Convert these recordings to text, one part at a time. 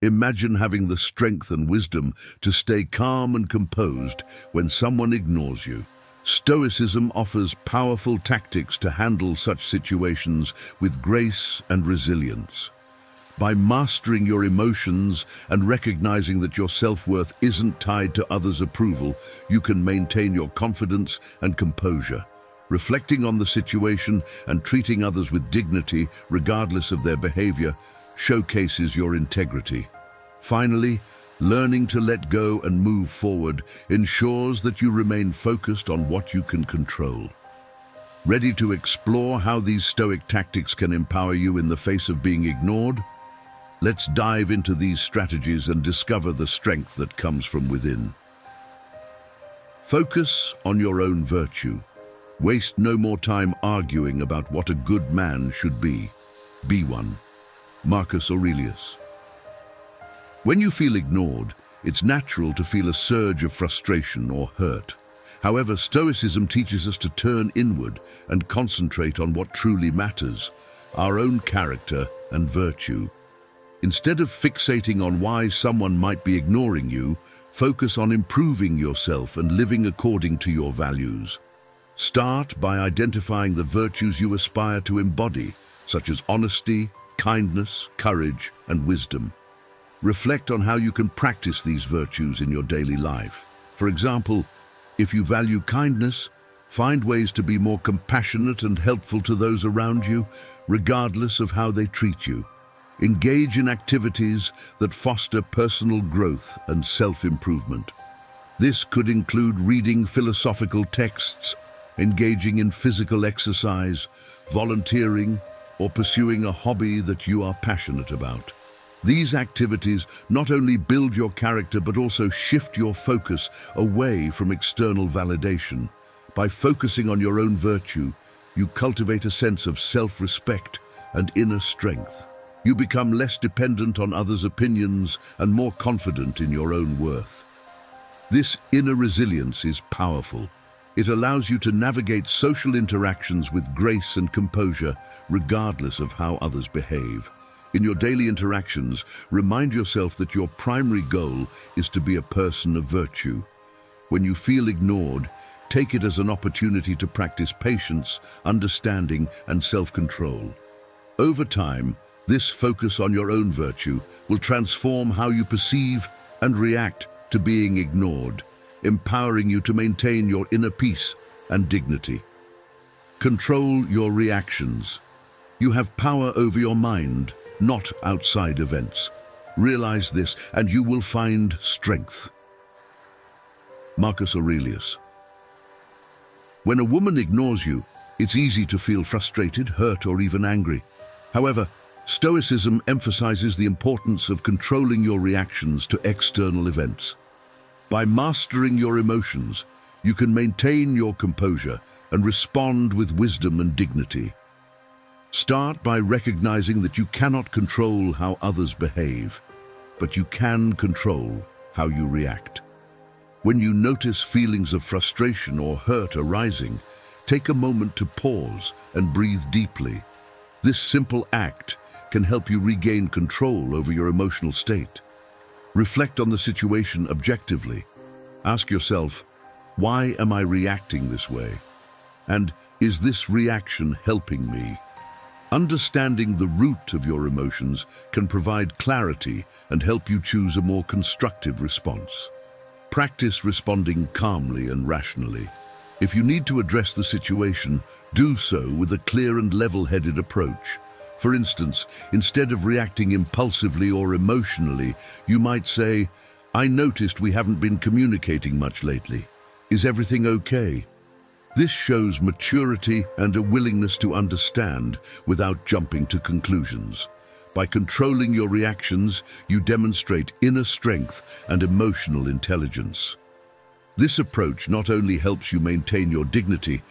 Imagine having the strength and wisdom to stay calm and composed when someone ignores you. Stoicism offers powerful tactics to handle such situations with grace and resilience. By mastering your emotions and recognizing that your self-worth isn't tied to others' approval, you can maintain your confidence and composure. Reflecting on the situation and treating others with dignity, regardless of their behavior, showcases your integrity. Finally, learning to let go and move forward ensures that you remain focused on what you can control. Ready to explore how these Stoic tactics can empower you in the face of being ignored? Let's dive into these strategies and discover the strength that comes from within. Focus on your own virtue. Waste no more time arguing about what a good man should be. Be one. Marcus Aurelius. When you feel ignored, it's natural to feel a surge of frustration or hurt. However, Stoicism teaches us to turn inward and concentrate on what truly matters, our own character and virtue. Instead of fixating on why someone might be ignoring you, focus on improving yourself and living according to your values. Start by identifying the virtues you aspire to embody, such as honesty, kindness, courage, and wisdom. Reflect on how you can practice these virtues in your daily life. For example, if you value kindness, find ways to be more compassionate and helpful to those around you, regardless of how they treat you. Engage in activities that foster personal growth and self-improvement. This could include reading philosophical texts, engaging in physical exercise, volunteering, or pursuing a hobby that you are passionate about. These activities not only build your character but also shift your focus away from external validation. By focusing on your own virtue, you cultivate a sense of self-respect and inner strength. You become less dependent on others' opinions and more confident in your own worth. This inner resilience is powerful. It allows you to navigate social interactions with grace and composure, regardless of how others behave. In your daily interactions, remind yourself that your primary goal is to be a person of virtue. When you feel ignored, take it as an opportunity to practice patience, understanding, and self-control. Over time, this focus on your own virtue will transform how you perceive and react to being ignored, empowering you to maintain your inner peace and dignity. Control your reactions. You have power over your mind, not outside events. Realize this, and you will find strength. Marcus Aurelius. When a woman ignores you, it's easy to feel frustrated, hurt, or even angry. However, Stoicism emphasizes the importance of controlling your reactions to external events. By mastering your emotions, you can maintain your composure and respond with wisdom and dignity. Start by recognizing that you cannot control how others behave, but you can control how you react. When you notice feelings of frustration or hurt arising, take a moment to pause and breathe deeply. This simple act can help you regain control over your emotional state. Reflect on the situation objectively. Ask yourself, why am I reacting this way? And is this reaction helping me? Understanding the root of your emotions can provide clarity and help you choose a more constructive response. Practice responding calmly and rationally. If you need to address the situation, do so with a clear and level-headed approach. For instance, instead of reacting impulsively or emotionally, you might say, "I noticed we haven't been communicating much lately. Is everything okay?" This shows maturity and a willingness to understand without jumping to conclusions. By controlling your reactions, you demonstrate inner strength and emotional intelligence. This approach not only helps you maintain your dignity,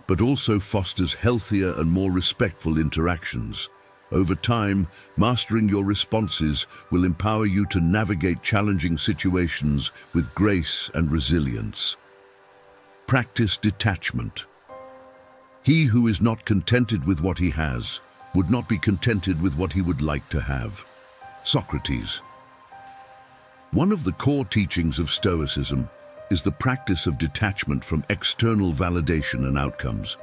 but also fosters healthier and more respectful interactions. Over time, mastering your responses will empower you to navigate challenging situations with grace and resilience. Practice detachment. He who is not contented with what he has would not be contented with what he would like to have. Socrates. One of the core teachings of Stoicism is the practice of detachment from external validation and outcomes.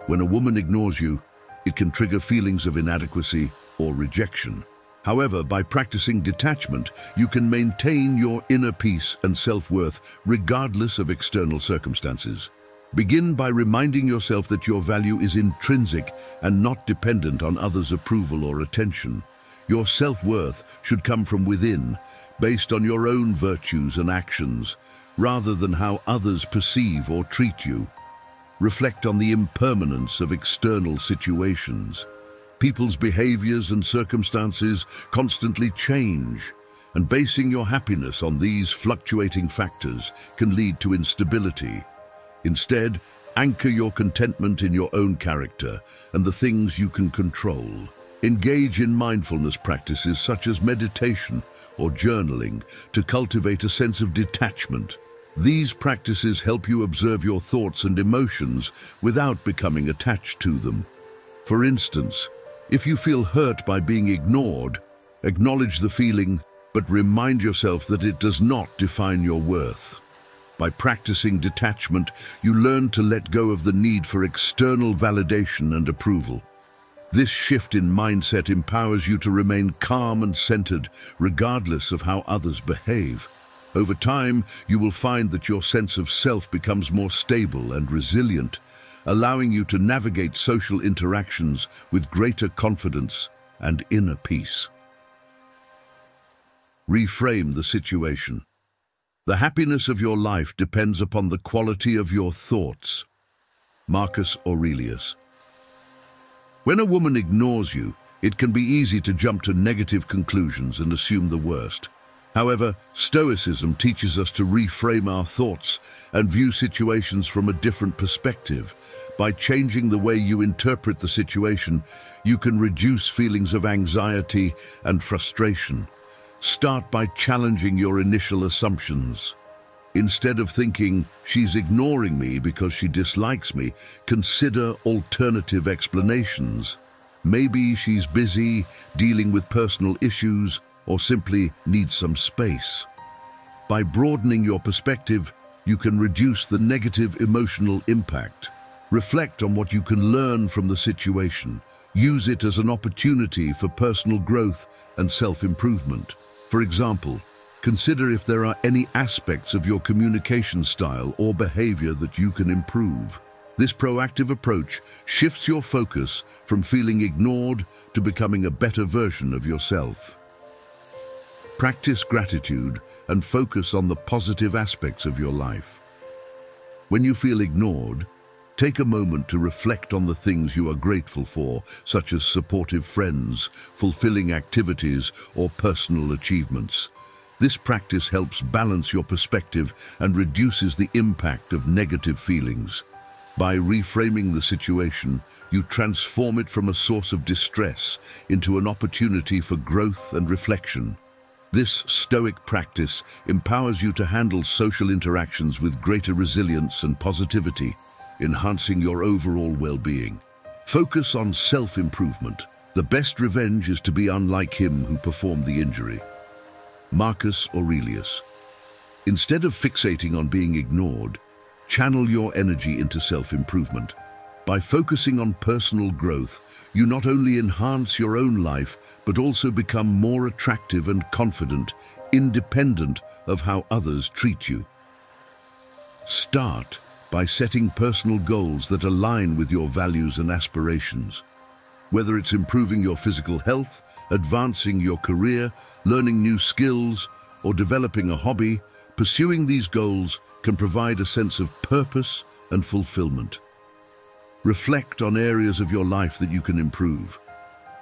When a woman ignores you, it can trigger feelings of inadequacy or rejection. However, by practicing detachment, you can maintain your inner peace and self-worth regardless of external circumstances. Begin by reminding yourself that your value is intrinsic and not dependent on others' approval or attention. Your self-worth should come from within, based on your own virtues and actions, rather than how others perceive or treat you. Reflect on the impermanence of external situations. People's behaviors and circumstances constantly change, and basing your happiness on these fluctuating factors can lead to instability. Instead, anchor your contentment in your own character and the things you can control. Engage in mindfulness practices such as meditation or journaling to cultivate a sense of detachment. These practices help you observe your thoughts and emotions without becoming attached to them. For instance, if you feel hurt by being ignored, acknowledge the feeling, but remind yourself that it does not define your worth. By practicing detachment, you learn to let go of the need for external validation and approval. This shift in mindset empowers you to remain calm and centered, regardless of how others behave. Over time, you will find that your sense of self becomes more stable and resilient, allowing you to navigate social interactions with greater confidence and inner peace. Reframe the situation. The happiness of your life depends upon the quality of your thoughts. Marcus Aurelius. When a woman ignores you, it can be easy to jump to negative conclusions and assume the worst. However, Stoicism teaches us to reframe our thoughts and view situations from a different perspective. By changing the way you interpret the situation, you can reduce feelings of anxiety and frustration. Start by challenging your initial assumptions. Instead of thinking, "She's ignoring me because she dislikes me," consider alternative explanations. Maybe she's busy, dealing with personal issues, or simply needs some space. By broadening your perspective, you can reduce the negative emotional impact. Reflect on what you can learn from the situation. Use it as an opportunity for personal growth and self-improvement. For example, consider if there are any aspects of your communication style or behavior that you can improve. This proactive approach shifts your focus from feeling ignored to becoming a better version of yourself. Practice gratitude and focus on the positive aspects of your life. When you feel ignored, take a moment to reflect on the things you are grateful for, such as supportive friends, fulfilling activities, or personal achievements. This practice helps balance your perspective and reduces the impact of negative feelings. By reframing the situation, you transform it from a source of distress into an opportunity for growth and reflection. This Stoic practice empowers you to handle social interactions with greater resilience and positivity, enhancing your overall well-being. Focus on self-improvement. The best revenge is to be unlike him who performed the injury. Marcus Aurelius. Instead of fixating on being ignored, channel your energy into self-improvement. By focusing on personal growth, you not only enhance your own life, but also become more attractive and confident, independent of how others treat you. Start by setting personal goals that align with your values and aspirations. Whether it's improving your physical health, advancing your career, learning new skills, or developing a hobby, pursuing these goals can provide a sense of purpose and fulfillment. Reflect on areas of your life that you can improve.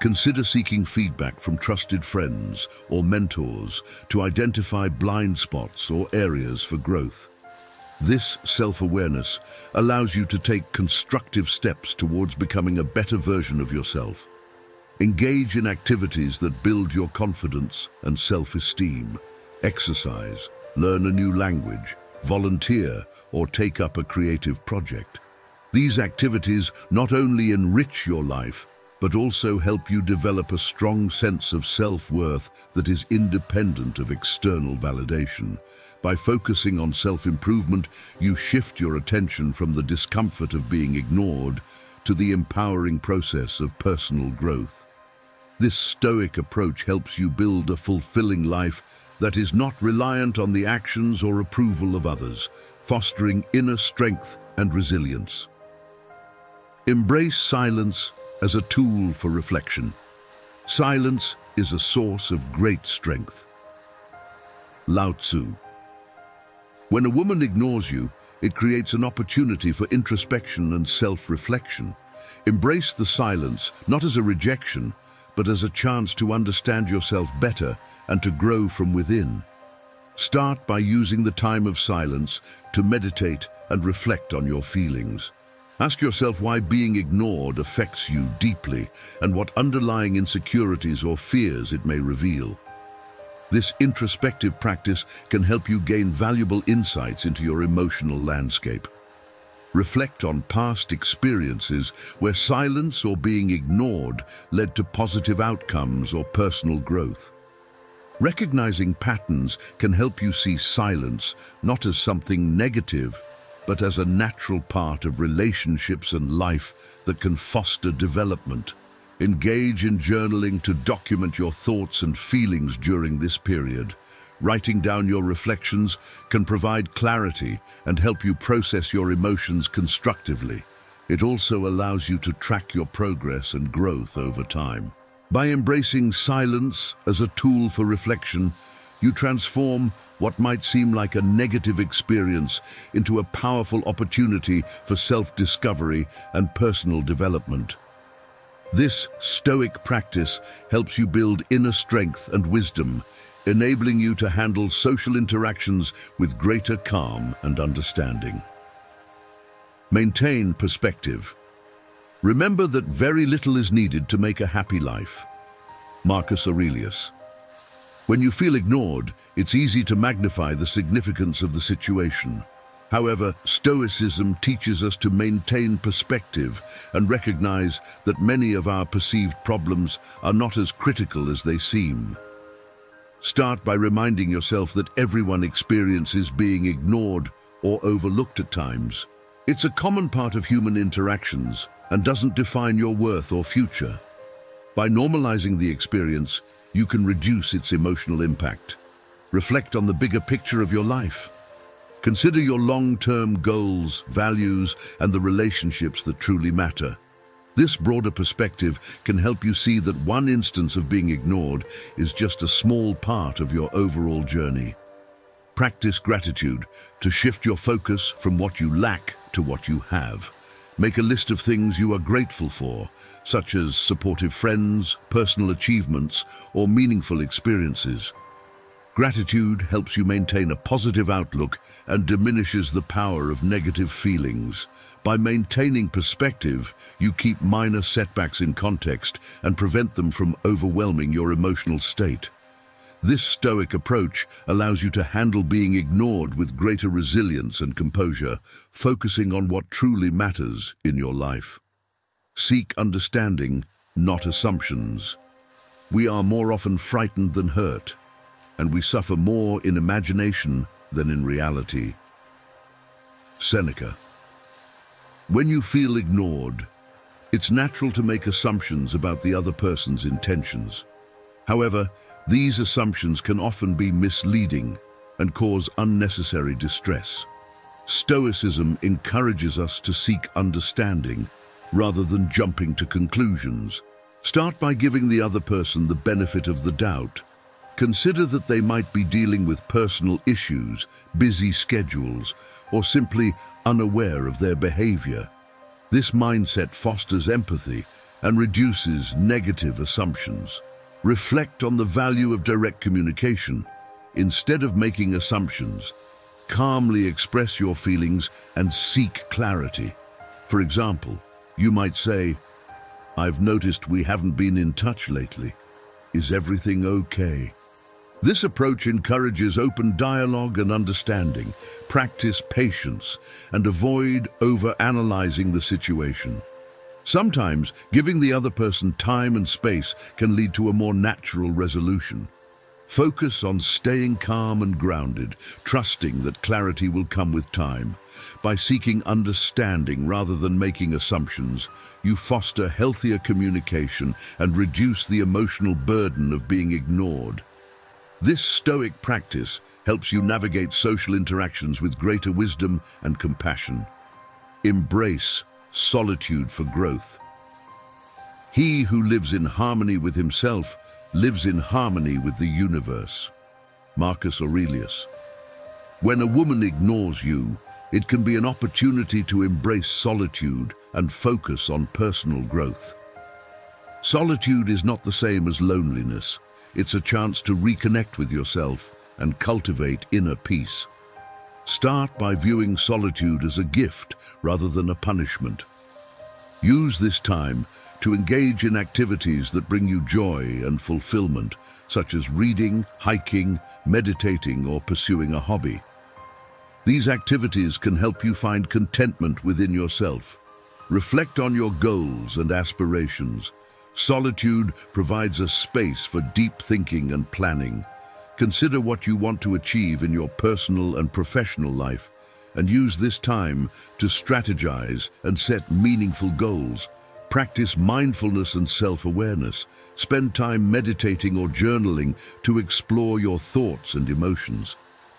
Consider seeking feedback from trusted friends or mentors to identify blind spots or areas for growth. This self-awareness allows you to take constructive steps towards becoming a better version of yourself. Engage in activities that build your confidence and self-esteem. Exercise, learn a new language, volunteer, or take up a creative project. These activities not only enrich your life, but also help you develop a strong sense of self-worth that is independent of external validation. By focusing on self-improvement, you shift your attention from the discomfort of being ignored to the empowering process of personal growth. This Stoic approach helps you build a fulfilling life that is not reliant on the actions or approval of others, fostering inner strength and resilience. Embrace silence as a tool for reflection. Silence is a source of great strength. Lao Tzu. When a woman ignores you, it creates an opportunity for introspection and self-reflection. Embrace the silence, not as a rejection, but as a chance to understand yourself better and to grow from within. Start by using the time of silence to meditate and reflect on your feelings. Ask yourself why being ignored affects you deeply and what underlying insecurities or fears it may reveal. This introspective practice can help you gain valuable insights into your emotional landscape. Reflect on past experiences where silence or being ignored led to positive outcomes or personal growth. Recognizing patterns can help you see silence not as something negative, but as a natural part of relationships and life that can foster development. Engage in journaling to document your thoughts and feelings during this period. Writing down your reflections can provide clarity and help you process your emotions constructively. It also allows you to track your progress and growth over time. By embracing silence as a tool for reflection, you transform what might seem like a negative experience into a powerful opportunity for self-discovery and personal development. This Stoic practice helps you build inner strength and wisdom, enabling you to handle social interactions with greater calm and understanding. Maintain perspective. Remember that very little is needed to make a happy life. Marcus Aurelius. When you feel ignored, it's easy to magnify the significance of the situation. However, Stoicism teaches us to maintain perspective and recognize that many of our perceived problems are not as critical as they seem. Start by reminding yourself that everyone experiences being ignored or overlooked at times. It's a common part of human interactions and doesn't define your worth or future. By normalizing the experience, you can reduce its emotional impact. Reflect on the bigger picture of your life. Consider your long-term goals, values, and the relationships that truly matter. This broader perspective can help you see that one instance of being ignored is just a small part of your overall journey. Practice gratitude to shift your focus from what you lack to what you have. Make a list of things you are grateful for, such as supportive friends, personal achievements, or meaningful experiences. Gratitude helps you maintain a positive outlook and diminishes the power of negative feelings. By maintaining perspective, you keep minor setbacks in context and prevent them from overwhelming your emotional state. This Stoic approach allows you to handle being ignored with greater resilience and composure, focusing on what truly matters in your life. Seek understanding, not assumptions. We are more often frightened than hurt, and we suffer more in imagination than in reality. Seneca. When you feel ignored, it's natural to make assumptions about the other person's intentions. However, these assumptions can often be misleading and cause unnecessary distress. Stoicism encourages us to seek understanding rather than jumping to conclusions. Start by giving the other person the benefit of the doubt. Consider that they might be dealing with personal issues, busy schedules, or simply unaware of their behavior. This mindset fosters empathy and reduces negative assumptions. Reflect on the value of direct communication. Instead of making assumptions, calmly express your feelings and seek clarity. For example, you might say, "I've noticed we haven't been in touch lately. Is everything okay?" This approach encourages open dialogue and understanding. Practice patience and avoid over-analyzing the situation. Sometimes, giving the other person time and space can lead to a more natural resolution. Focus on staying calm and grounded, trusting that clarity will come with time. By seeking understanding rather than making assumptions, you foster healthier communication and reduce the emotional burden of being ignored. This Stoic practice helps you navigate social interactions with greater wisdom and compassion. Embrace solitude for growth. He who lives in harmony with himself lives in harmony with the universe. Marcus Aurelius. When a woman ignores you, it can be an opportunity to embrace solitude and focus on personal growth. Solitude is not the same as loneliness. It's a chance to reconnect with yourself and cultivate inner peace. Start by viewing solitude as a gift rather than a punishment. Use this time to engage in activities that bring you joy and fulfillment, such as reading, hiking, meditating, or pursuing a hobby. These activities can help you find contentment within yourself. Reflect on your goals and aspirations. Solitude provides a space for deep thinking and planning. Consider what you want to achieve in your personal and professional life, and use this time to strategize and set meaningful goals. Practice mindfulness and self-awareness. Spend time meditating or journaling to explore your thoughts and emotions.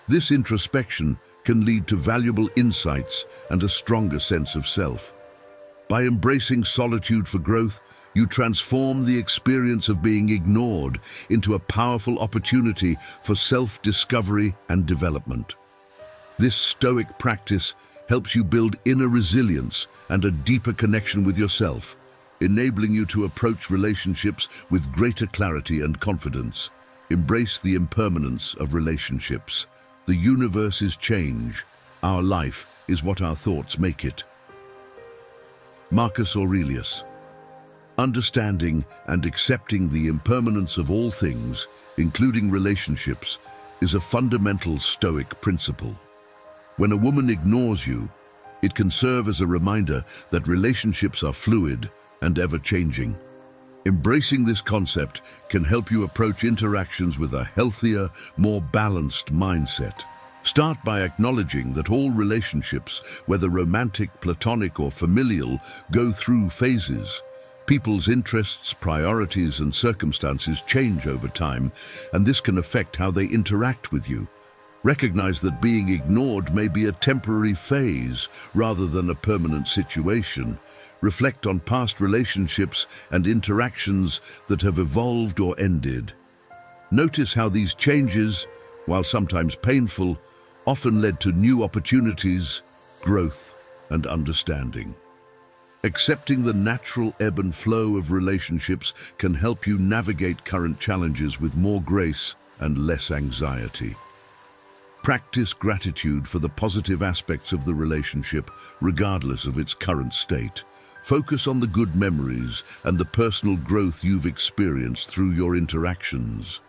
This introspection can lead to valuable insights and a stronger sense of self. By embracing solitude for growth, you transform the experience of being ignored into a powerful opportunity for self-discovery and development. This Stoic practice helps you build inner resilience and a deeper connection with yourself, enabling you to approach relationships with greater clarity and confidence. Embrace the impermanence of relationships. The universe is change. Our life is what our thoughts make it. Marcus Aurelius. Understanding and accepting the impermanence of all things, including relationships, is a fundamental Stoic principle. When a woman ignores you, it can serve as a reminder that relationships are fluid and ever-changing. Embracing this concept can help you approach interactions with a healthier, more balanced mindset. Start by acknowledging that all relationships, whether romantic, platonic, or familial, go through phases. People's interests, priorities, and circumstances change over time, and this can affect how they interact with you. Recognize that being ignored may be a temporary phase rather than a permanent situation. Reflect on past relationships and interactions that have evolved or ended. Notice how these changes, while sometimes painful, often led to new opportunities, growth, and understanding. Accepting the natural ebb and flow of relationships can help you navigate current challenges with more grace and less anxiety. Practice gratitude for the positive aspects of the relationship, regardless of its current state. Focus on the good memories and the personal growth you've experienced through your interactions.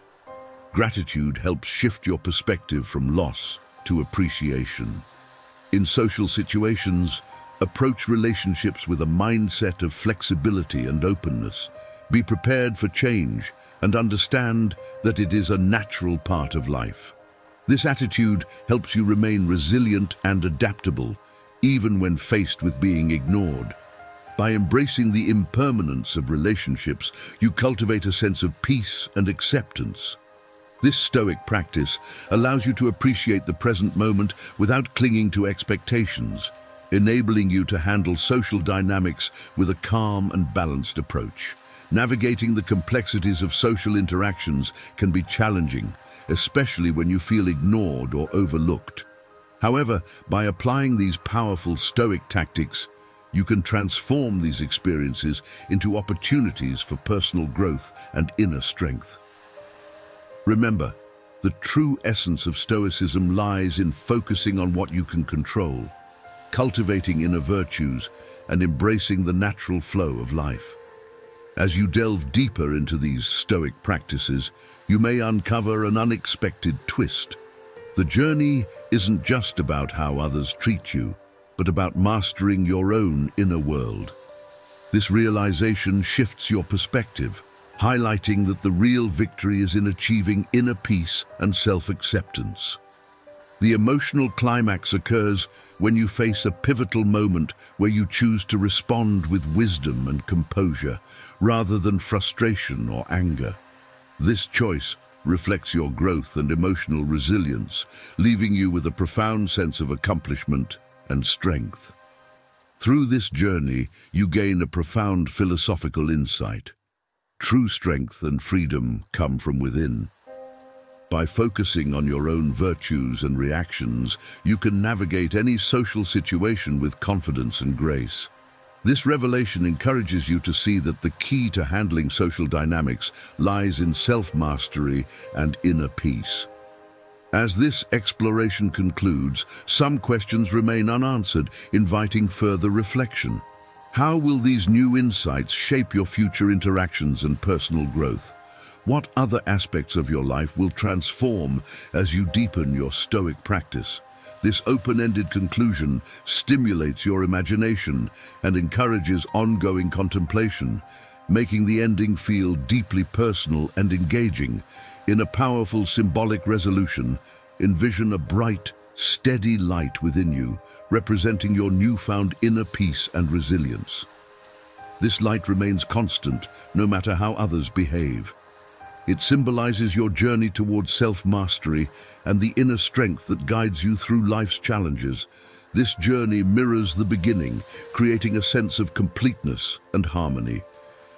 Gratitude helps shift your perspective from loss to appreciation. In social situations, approach relationships with a mindset of flexibility and openness. Be prepared for change and understand that it is a natural part of life. This attitude helps you remain resilient and adaptable, even when faced with being ignored. By embracing the impermanence of relationships, you cultivate a sense of peace and acceptance. This Stoic practice allows you to appreciate the present moment without clinging to expectations, enabling you to handle social dynamics with a calm and balanced approach. Navigating the complexities of social interactions can be challenging, especially when you feel ignored or overlooked. However, by applying these powerful Stoic tactics, you can transform these experiences into opportunities for personal growth and inner strength. Remember, the true essence of Stoicism lies in focusing on what you can control, cultivating inner virtues, and embracing the natural flow of life. As you delve deeper into these Stoic practices, you may uncover an unexpected twist. The journey isn't just about how others treat you, but about mastering your own inner world. This realization shifts your perspective, highlighting that the real victory is in achieving inner peace and self-acceptance. The emotional climax occurs when you face a pivotal moment where you choose to respond with wisdom and composure, rather than frustration or anger. This choice reflects your growth and emotional resilience, leaving you with a profound sense of accomplishment and strength. Through this journey, you gain a profound philosophical insight. True strength and freedom come from within. By focusing on your own virtues and reactions, you can navigate any social situation with confidence and grace. This revelation encourages you to see that the key to handling social dynamics lies in self-mastery and inner peace. As this exploration concludes, some questions remain unanswered, inviting further reflection. How will these new insights shape your future interactions and personal growth? What other aspects of your life will transform as you deepen your Stoic practice? This open-ended conclusion stimulates your imagination and encourages ongoing contemplation, making the ending feel deeply personal and engaging. In a powerful symbolic resolution, envision a bright, steady light within you, representing your newfound inner peace and resilience. This light remains constant, no matter how others behave. It symbolizes your journey towards self-mastery and the inner strength that guides you through life's challenges. This journey mirrors the beginning, creating a sense of completeness and harmony.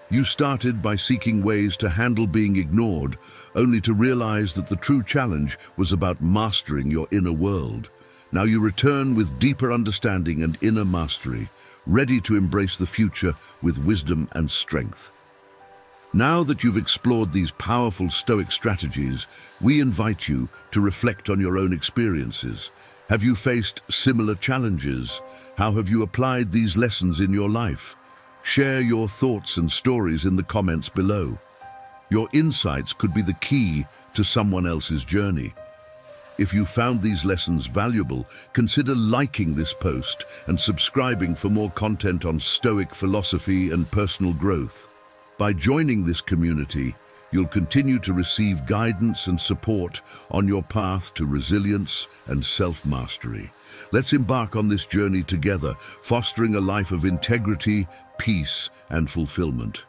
You started by seeking ways to handle being ignored, only to realize that the true challenge was about mastering your inner world. Now you return with deeper understanding and inner mastery, ready to embrace the future with wisdom and strength. Now that you've explored these powerful Stoic strategies, we invite you to reflect on your own experiences. Have you faced similar challenges? How have you applied these lessons in your life? Share your thoughts and stories in the comments below. Your insights could be the key to someone else's journey. If you found these lessons valuable, consider liking this post and subscribing for more content on Stoic philosophy and personal growth. By joining this community, you'll continue to receive guidance and support on your path to resilience and self-mastery. Let's embark on this journey together, fostering a life of integrity, peace, and fulfillment.